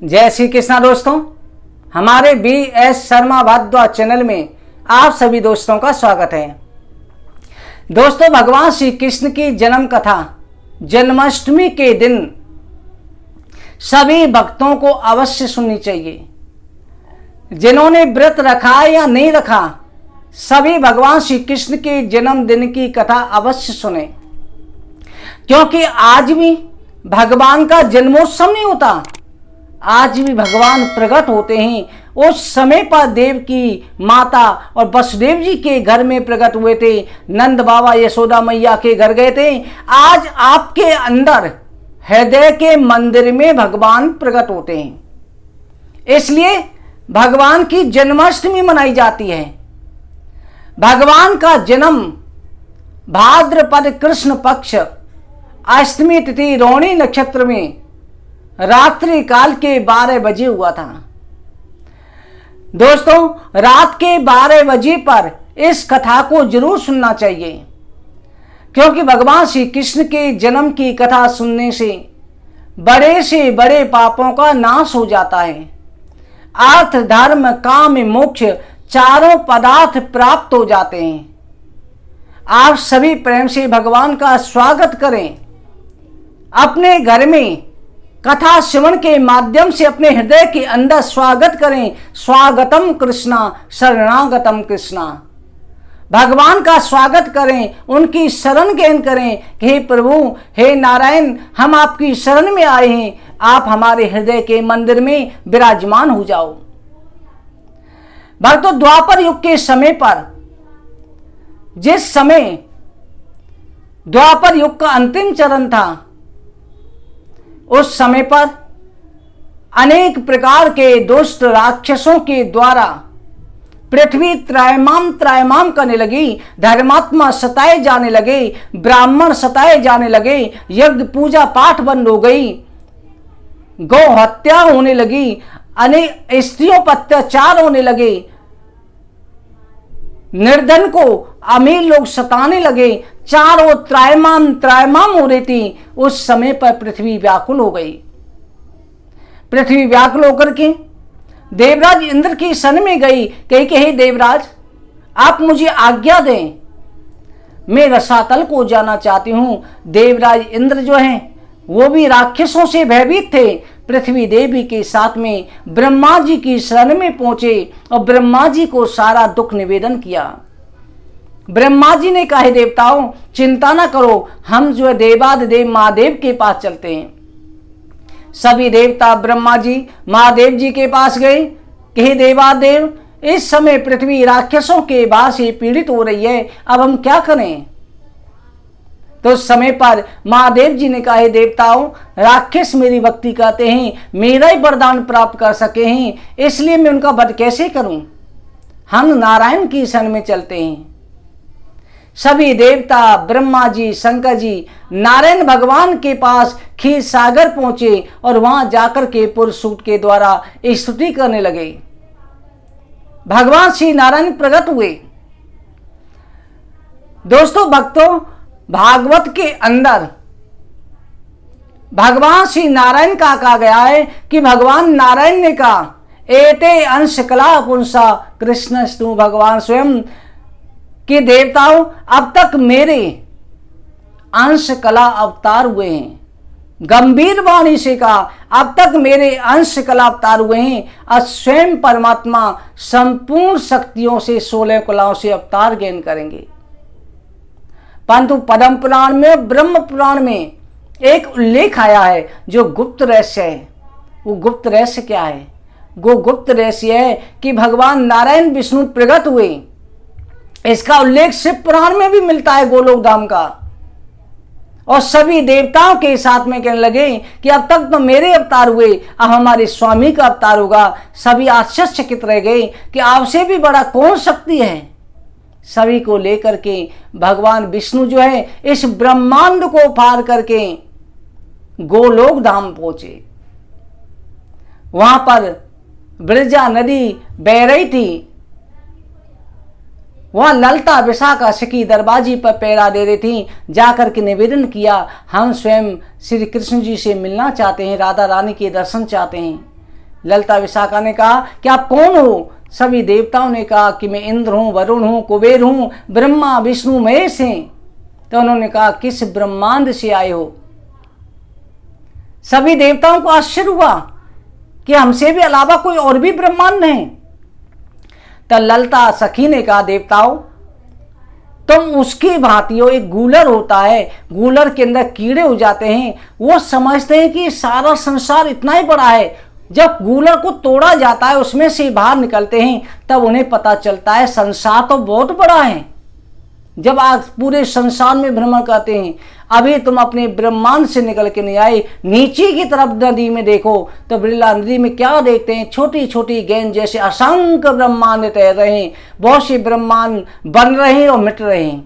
जय श्री कृष्णा दोस्तों, हमारे BS शर्मा भारद्वाज चैनल में आप सभी दोस्तों का स्वागत है। दोस्तों, भगवान श्री कृष्ण की जन्म कथा जन्माष्टमी के दिन सभी भक्तों को अवश्य सुननी चाहिए। जिन्होंने व्रत रखा या नहीं रखा, सभी भगवान श्री कृष्ण के जन्मदिन की कथा अवश्य सुने, क्योंकि आज भी भगवान का जन्मोत्सव नहीं होता। आज भी भगवान प्रकट होते हैं। उस समय पर देव की माता और वसुदेव जी के घर में प्रकट हुए थे, नंद बाबा यशोदा मैया के घर गए थे। आज आपके अंदर हृदय के मंदिर में भगवान प्रकट होते हैं, इसलिए भगवान की जन्माष्टमी मनाई जाती है। भगवान का जन्म भाद्रपद कृष्ण पक्ष अष्टमी तिथि रोहिणी नक्षत्र में रात्रि काल के 12 बजे हुआ था। दोस्तों, रात के 12 बजे पर इस कथा को जरूर सुनना चाहिए, क्योंकि भगवान श्री कृष्ण के जन्म की कथा सुनने से बड़े पापों का नाश हो जाता है। अर्थ धर्म काम मोक्ष चारों पदार्थ प्राप्त हो जाते हैं। आप सभी प्रेम से भगवान का स्वागत करें। अपने घर में कथा श्रवण के माध्यम से अपने हृदय के अंदर स्वागत करें। स्वागतम कृष्णा शरणागतम कृष्णा। भगवान का स्वागत करें, उनकी शरण ग्रहण करें कि हे प्रभु, हे नारायण, हम आपकी शरण में आए हैं, आप हमारे हृदय के मंदिर में विराजमान हो जाओ। भक्तों, द्वापर युग के समय पर, जिस समय द्वापर युग का अंतिम चरण था, उस समय पर अनेक प्रकार के दुष्ट राक्षसों के द्वारा पृथ्वी त्रायमाम करने लगी। धर्मात्मा सताए जाने लगे, ब्राह्मण सताए जाने लगे, यज्ञ पूजा पाठ बंद हो गई, गौ हत्या होने लगी, अनेक स्त्रियों पर अत्याचार होने लगे, निर्धन को अमीर लोग सताने लगे, चारों त्रायमाम हो रही थी। उस समय पर पृथ्वी व्याकुल हो गई। पृथ्वी व्याकुल होकर के देवराज इंद्र की शरण में गई, कही कि हे देवराज, आप मुझे आज्ञा दें, मैं रसातल को जाना चाहती हूं। देवराज इंद्र जो हैं वो भी राक्षसों से भयभीत थे। पृथ्वी देवी के साथ में ब्रह्मा जी की शरण में पहुंचे और ब्रह्मा जी को सारा दुख निवेदन किया। ब्रह्मा जी ने कहा, देवताओं चिंता ना करो, हम जो है देवादिदेव महादेव के पास चलते हैं। सभी देवता ब्रह्मा जी महादेव जी के पास गए कि हे देवादेव, इस समय पृथ्वी राक्षसों के बाढ़ से पीड़ित हो रही है, अब हम क्या करें। तो उस समय पर महादेव जी ने कहा, हे देवताओं, राक्षस मेरी भक्ति करते हैं, मेरा ही वरदान प्राप्त कर सके हैं, इसलिए मैं उनका वध कैसे करूं। हम नारायण की शरण में चलते हैं। सभी देवता ब्रह्मा जी शंकर जी नारायण भगवान के पास क्षीर सागर पहुंचे और वहां जाकर के पुरुषसूक्त के द्वारा स्तुति करने लगे। भगवान श्री नारायण प्रकट हुए। दोस्तों भक्तों, भागवत के अंदर भगवान श्री नारायण का कहा गया है कि भगवान नारायण ने कहा, एते अंश कला पुंसा कृष्णस्तु, भगवान स्वयं कि देवताओं, अब तक मेरे अंश कला अवतार हुए हैं। गंभीर वाणी से कहा, अब तक मेरे अंश कला अवतार हुए हैं और स्वयं परमात्मा संपूर्ण शक्तियों से 16 कलाओं से अवतार ग्रहण करेंगे। परंतु पद्म पुराण में, ब्रह्म पुराण में एक उल्लेख आया है जो गुप्त रहस्य है। वो गुप्त रहस्य क्या है? वो गुप्त रहस्य है कि भगवान नारायण विष्णु प्रकट हुए। इसका उल्लेख शिव पुराण में भी मिलता है, गोलोक धाम का। और सभी देवताओं के साथ में कहने लगे कि अब तक तो मेरे अवतार हुए, अब हमारे स्वामी का अवतार होगा। सभी आश्चर्यचकित रह गए कि आपसे भी बड़ा कौन शक्ति है। सभी को लेकर के भगवान विष्णु जो है इस ब्रह्मांड को पार करके गोलोक धाम पहुंचे। वहां पर ब्रजा नदी बह रही थी। वह ललता विशाखा सखी दरबाजी पर पैरा दे रही थी। जाकर के निवेदन किया, हम स्वयं श्री कृष्ण जी से मिलना चाहते हैं, राधा रानी के दर्शन चाहते हैं। ललिता विशाखा ने कहा कि आप कौन हो? सभी देवताओं ने कहा कि मैं इंद्र हूं, वरुण हूं, कुबेर हूं, ब्रह्मा विष्णु महेश हैं। तो उन्होंने कहा किस ब्रह्मांड से आए हो? सभी देवताओं को आश्चर्य हुआ कि हमसे भी अलावा कोई और भी ब्रह्मांड है। तो ललिता सखी ने कहा देवताओं तुम उसकी भांति हो। एक गूलर होता है, गूलर के अंदर कीड़े हो जाते हैं, वो समझते हैं कि सारा संसार इतना ही बड़ा है। जब गूलर को तोड़ा जाता है, उसमें से बाहर निकलते हैं, तब उन्हें पता चलता है संसार तो बहुत बड़ा है। जब आज पूरे संसार में भ्रमण करते हैं, अभी तुम अपने ब्रह्मांड से निकल के नहीं आए, नीचे की तरफ नदी में देखो तो बिरला नदी में क्या देखते हैं? छोटी छोटी गेंद जैसे असंख्य ब्रह्मांड तैर रहे हैं, बहुत से ब्रह्मांड बन रहे हैं और मिट रहे हैं।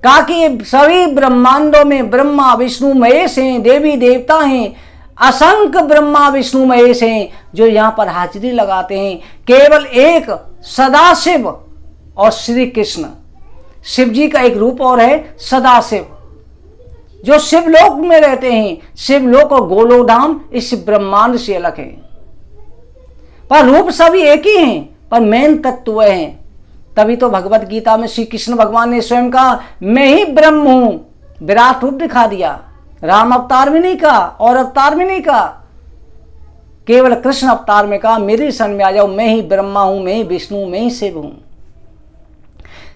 कहा कि ये सभी ब्रह्मांडों में ब्रह्मा विष्णु महेश हैं, देवी देवता हैं, असंख्य ब्रह्मा विष्णु महेश हैं जो यहाँ पर हाजिरी लगाते हैं। केवल एक सदाशिव और श्री कृष्ण, शिव जी का एक रूप और है सदाशिव, जो शिवलोक में रहते हैं। शिवलोक और गोलोकधाम इस ब्रह्मांड से अलग है, पर रूप सभी एक ही हैं, पर मेन तत्व वह है। तभी तो भगवत गीता में श्री कृष्ण भगवान ने स्वयं कहा मैं ही ब्रह्म हूं, विराट रूप दिखा दिया। राम अवतार में नहीं कहा और अवतार में नहीं कहा, केवल कृष्ण अवतार में कहा मेरे सन में आ जाओ, मैं ही ब्रह्मा हूं, मैं ही विष्णु, मैं ही शिव हूं।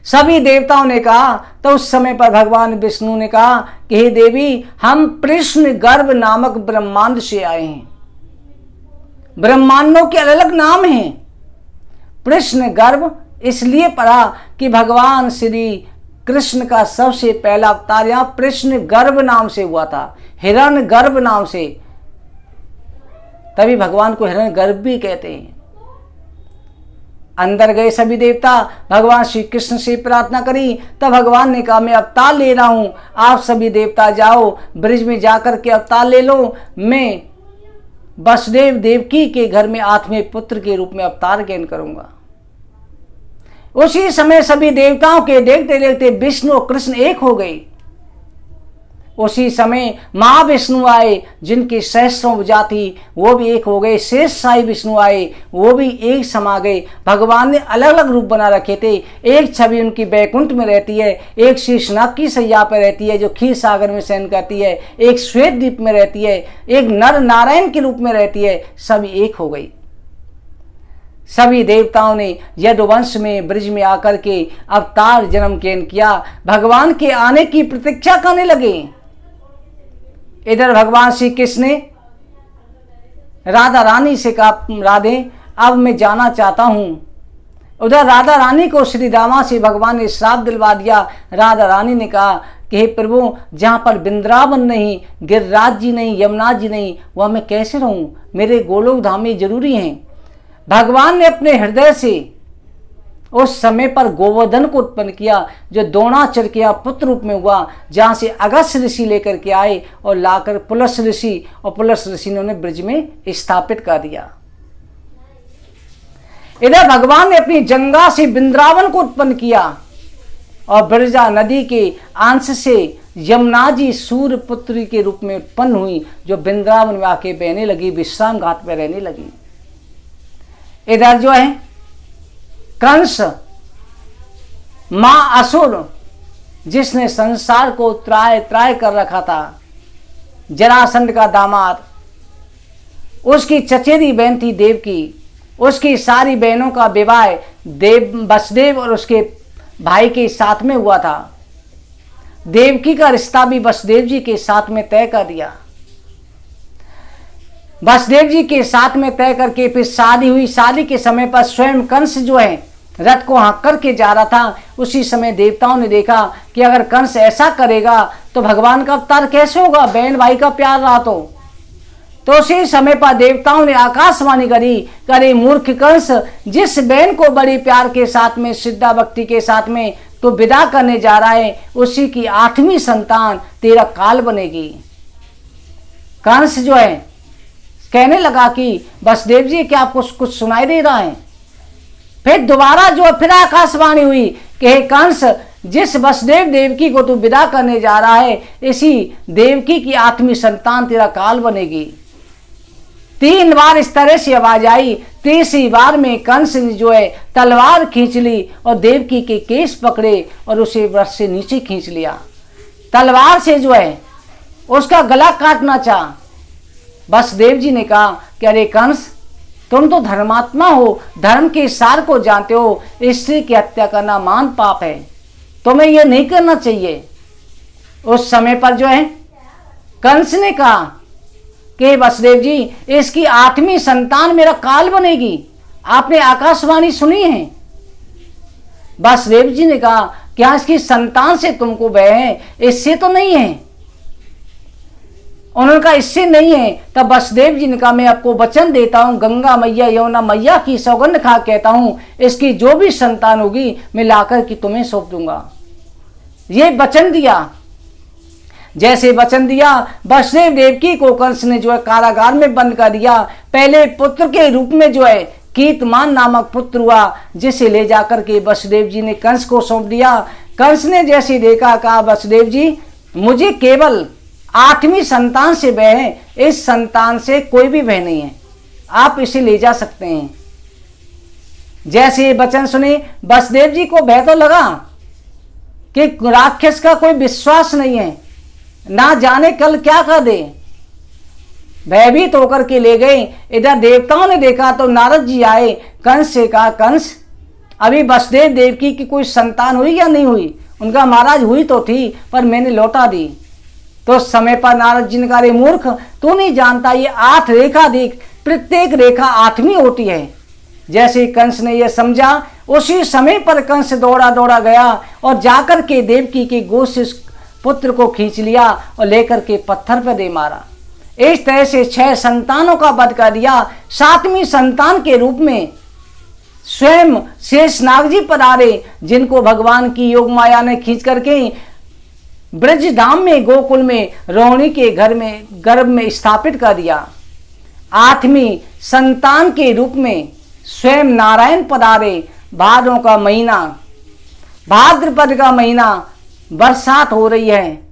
सभी देवताओं ने कहा। तो उस समय पर भगवान विष्णु ने कहा कि हे देवी हम कृष्ण गर्भ नामक ब्रह्मांड से आए हैं। ब्रह्मांडों के अलग अलग नाम हैं। कृष्ण गर्भ इसलिए पड़ा कि भगवान श्री कृष्ण का सबसे पहला अवतार यहां कृष्ण गर्भ नाम से हुआ था, हिरण्य गर्भ नाम से, तभी भगवान को हिरण्य गर्भ भी कहते हैं। अंदर गए सभी देवता, भगवान श्री कृष्ण से प्रार्थना करी। तब भगवान ने कहा मैं अवतार ले रहा हूं, आप सभी देवता जाओ ब्रिज में जाकर के अवतार ले लो, मैं वसुदेव देवकी के घर में आठवें पुत्र के रूप में अवतार ग्रहण करूंगा। उसी समय सभी देवताओं के देखते देखते विष्णु और कृष्ण एक हो गए। उसी समय महाविष्णु आए जिनकी सहस्रों भुजा थी, वो भी एक हो गए। शेष साई विष्णु आए, वो भी एक समा गए। भगवान ने अलग अलग रूप बना रखे थे। एक छवि उनकी बैकुंठ में रहती है, एक शीशनाग की सैया पर रहती है जो क्षीर सागर में शयन करती है, एक श्वेत द्वीप में रहती है, एक नर नारायण के रूप में रहती है। सभी एक हो गई। सभी देवताओं ने यदुवंश में ब्रिज में आकर के अवतार जन्म ग्रहण किया, भगवान के आने की प्रतीक्षा करने लगे। इधर भगवान श्री कृष्ण ने राधा रानी से कहा राधे अब मैं जाना चाहता हूं। उधर राधा रानी को श्री रामा से भगवान ने श्राप दिलवा दिया। राधा रानी ने कहा कि हे प्रभु जहां पर वृंदावन नहीं, गिरिराज जी नहीं, यमुना जी नहीं, वह मैं कैसे रहूं? मेरे गोलोक धाम में जरूरी हैं। भगवान ने अपने हृदय से उस समय पर गोवर्धन को उत्पन्न किया जो द्रोणाचार्य के पुत्र रूप में हुआ, जहां से अगस्त्य ऋषि लेकर के आए और लाकर पुलस ऋषि, और पुलस ऋषि ने उन्हें ब्रिज में स्थापित कर दिया। इधर भगवान ने अपनी जंगा से वृंदावन को उत्पन्न किया और ब्रजा नदी के अंश से यमुना जी सूर्य पुत्री के रूप में उत्पन्न हुई जो वृंदावन में आके बहने लगी, विश्राम घाट पर रहने लगी। इधर जो है कंस मां असुर जिसने संसार को त्राय त्राय कर रखा था, जरासंध का दामाद, उसकी चचेरी बहन थी देवकी, उसकी सारी बहनों का विवाह वसुदेव और उसके भाई के साथ में हुआ था। देवकी का रिश्ता भी वसुदेव जी के साथ में तय कर दिया। वसुदेव जी के साथ में तय करके फिर शादी हुई। शादी के समय पर स्वयं कंस जो है रथ को हाँक करके जा रहा था। उसी समय देवताओं ने देखा कि अगर कंस ऐसा करेगा तो भगवान का अवतार कैसे होगा, बहन भाई का प्यार रहा तो उसी समय पर देवताओं ने आकाशवाणी करी, करे मूर्ख कंस, जिस बहन को बड़ी प्यार के साथ में श्रद्धा भक्ति के साथ में तो विदा करने जा रहा है, उसी की 8वीं संतान तेरा काल बनेगी। कंस जो है कहने लगा कि वसुदेव जी क्या आपको कुछ सुनाई दे रहा है? फिर दोबारा जो फिर आकाशवाणी हुई कि हे कंस, जिस वसुदेव देवकी को तू विदा करने जा रहा है, इसी देवकी की 8वीं संतान तेरा काल बनेगी। 3 बार इस तरह से आवाज आई। तीसरी बार में कंस ने जो है तलवार खींच ली और देवकी के केस पकड़े और उसे वृक्ष से नीचे खींच लिया। तलवार से जो है उसका गला काटना चाहा। वसुदेव जी ने कहा कि अरे कंस, तुम तो धर्मात्मा हो, धर्म के सार को जानते हो, स्त्री की हत्या करना महान पाप है, तुम्हें यह नहीं करना चाहिए। उस समय पर जो है कंस ने कहा कि वसुदेव जी, इसकी 8वीं संतान मेरा काल बनेगी। आपने आकाशवाणी सुनी है? वसुदेव जी ने कहा क्या इसकी संतान से तुमको भय है? इससे तो नहीं है। उन्होंने कहा इससे नहीं है। तब वसुदेव जी ने कहा मैं आपको वचन देता हूं, गंगा मैया यमुना मैया की सौगंध खा कहता हूं, इसकी जो भी संतान होगी मैं लाकर के तुम्हें सौंप दूंगा। ये वचन दिया। जैसे वचन दिया, वसुदेव देवकी को कंस ने जो है कारागार में बंद कर दिया। पहले पुत्र के रूप में जो है कीतमान नामक पुत्र हुआ, जिसे ले जाकर के वसुदेव जी ने कंस को सौंप दिया। कंस ने जैसे देखा, कहा वसुदेव जी, मुझे केवल 8वीं संतान से भय है, इस संतान से कोई भी भय नहीं है, आप इसे ले जा सकते हैं। जैसे ये वचन सुने, वसुदेव जी को भय तो लगा कि राक्षस का कोई विश्वास नहीं है, ना जाने कल क्या कर दे। भयभीत होकर के ले गए। इधर देवताओं ने देखा तो नारद जी आए, कंस से कहा कंस, अभी वसुदेव देवकी की कोई संतान हुई या नहीं हुई? उनका महाराज हुई तो थी, पर मैंने लौटा दी। तो उस समय पर नारद जी ने कहा, मूर्ख, तू नहीं जानता, ये 8 रेखा देख, प्रत्येक रेखा 8वीं होती है। जैसे कंस ने यह समझा, उसी समय पर कंस दौड़ा दौड़ा गया और जाकर के देवकी के गोद से पुत्र को खींच लिया और लेकर के पत्थर पर दे मारा। इस तरह से 6 संतानों का वध कर दिया। 7वीं संतान के रूप में स्वयं शेषनाग जी पधारे, जिनको भगवान की योग माया ने खींच करके ब्रजधाम में, गोकुल में, रोहिणी के घर में गर्भ में स्थापित कर दिया। 8वीं संतान के रूप में स्वयं नारायण पधारे। भादों का महीना, भाद्रपद का महीना, बरसात हो रही है।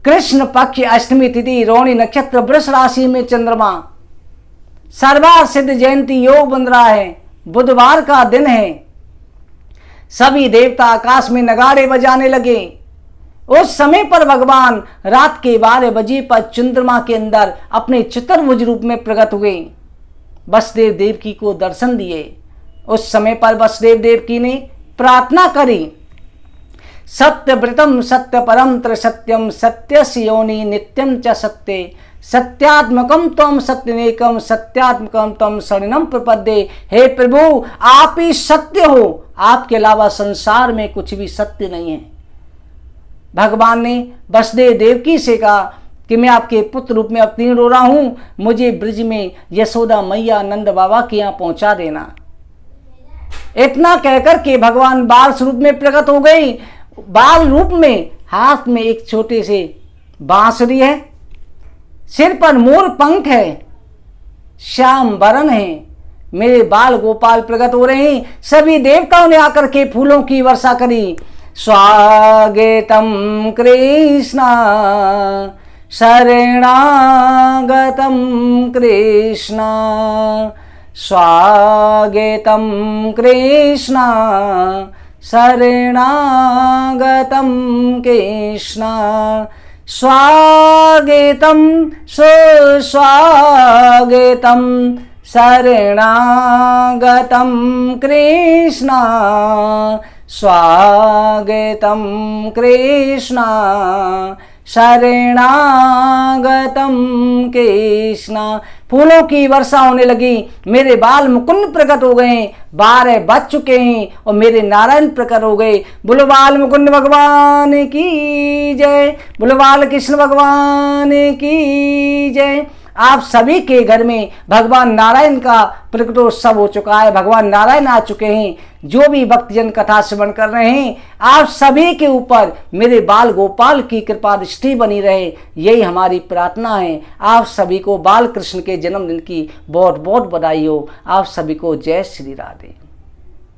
कृष्ण पक्ष अष्टमी तिथि, रोहिणी नक्षत्र, वृष राशि में चंद्रमा, सर्वा सिद्ध जयंती योग बन रहा है। बुधवार का दिन है। सभी देवता आकाश में नगाड़े बजाने लगे। उस समय पर भगवान रात के 12 बजे पर चंद्रमा के अंदर अपने चतुर्भुज रूप में प्रकट हुए। वसुदेव देवकी को दर्शन दिए। उस समय पर वसुदेव देवकी ने प्रार्थना करी, सत्यव्रतम सत्य परम त्रिसत्यम सत्यस्य योनि नित्यम च सत्य सत्यात्मकम तम सत्यनेकम सत्यात्मकम तम शरणम प्रपद्ये। हे प्रभु, आप ही सत्य हो, आपके अलावा संसार में कुछ भी सत्य नहीं है। भगवान ने वसुदेव देवकी से कहा कि मैं आपके पुत्र रूप में अवतीर्ण हो रहा हूं, मुझे ब्रज में यशोदा मैया नंद बाबा के यहाँ पहुंचा देना। इतना कहकर के भगवान बाल स्वरूप में प्रकट हो गई। बाल रूप में हाथ में एक छोटे से बांसुरी है, सिर पर मोर पंख है, श्याम वरण है। मेरे बाल गोपाल प्रकट हो रहे हैं। सभी देवताओं ने आकर के फूलों की वर्षा करी। स्वागतम कृष्ण शरणागतम कृष्ण, स्वागतम कृष्ण शरणागतम कृष्ण, स्वागतम सुस्वागतम शरणागतम कृष्ण, स्वागतम कृष्ण शरणागतम कृष्ण। फूलों की वर्षा होने लगी। मेरे बाल मुकुंद प्रकट हो गए। 12 बज चुके हैं और मेरे नारायण प्रकट हो गए। बोलो बाल मुकुंद भगवान की जय, बोलो बाल कृष्ण भगवान की जय। आप सभी के घर में भगवान नारायण का प्रकटोत्सव हो चुका है। भगवान नारायण आ चुके हैं। जो भी भक्तजन कथा श्रवण कर रहे हैं, आप सभी के ऊपर मेरे बाल गोपाल की कृपा दृष्टि बनी रहे, यही हमारी प्रार्थना है। आप सभी को बाल कृष्ण के जन्मदिन की बहुत बहुत बधाई हो। आप सभी को जय श्री राधे।